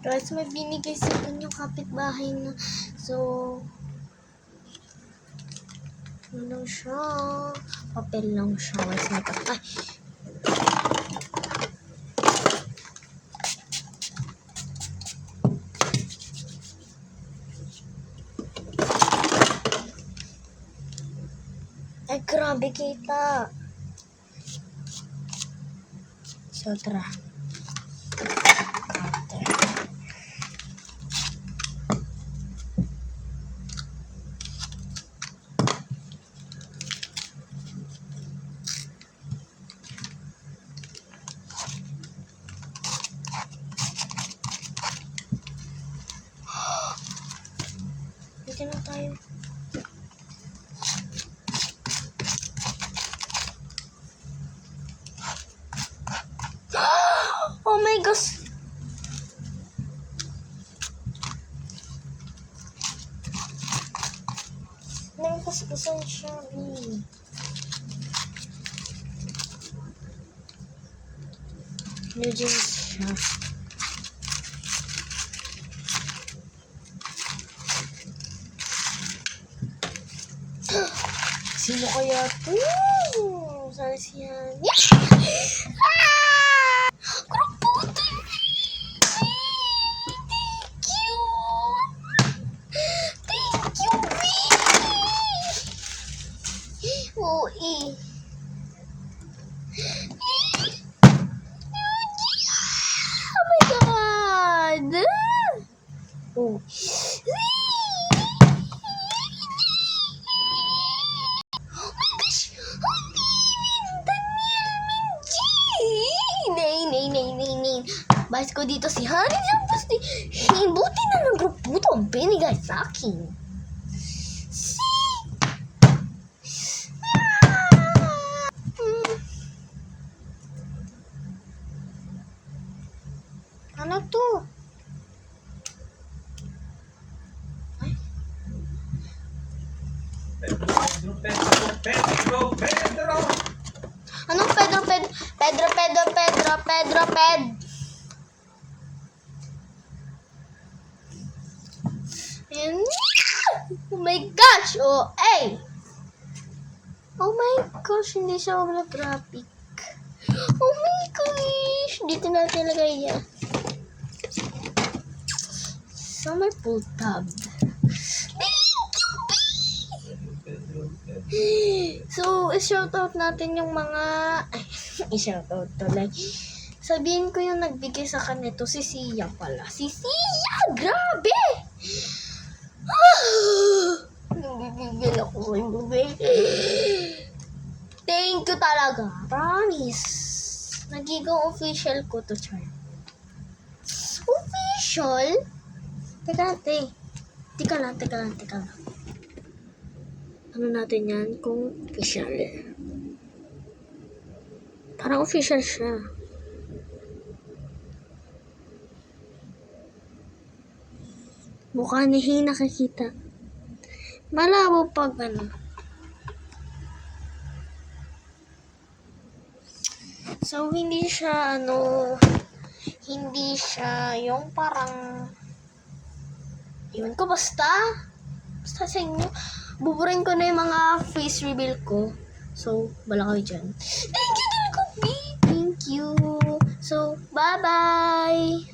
Guys, may binigay sa akin yung kapitbahay na. So, ano lang siya? Papel lang siya. Guys, ay! Ay, grabe kita. So, tara. Dito na tayo. Oh my gosh! Nagkaspasan siya, New jeans siya. Sino kaya ito? Sana siya. Kraputi! Thank you! Thank you, B! Oh, oh my God! Oh. Bas ko dito si Honey Jumpers. Buti na ng grupo to binigay sa akin. Ano to? Ay? Pedro! Anong Pedro? And, oh my gosh! Oh, hey! Oh my gosh, hindi siya holographic. Oh my gosh! Dito natin ilagay yan. So, may pull tab. So, i-shoutout natin yung mga... i-shoutout to. Like, sabihin ko yung nagbigay sa kanito, si Sia pala. Si Sia! Grabe! Nabibigil ako kay Bube. Thank you talaga. Promise. Nagiging official ko to, Char. Official? Teka lang. Ano natin yan kung official? Parang official siya. Mukha ni Hey nakikita. Malabo pag ano. So, hindi siya yung parang yun ko basta sa inyo. Buburin ko na yung mga face reveal ko. So, bala kayo dyan. Thank you talaga, B! Thank you! So, bye-bye!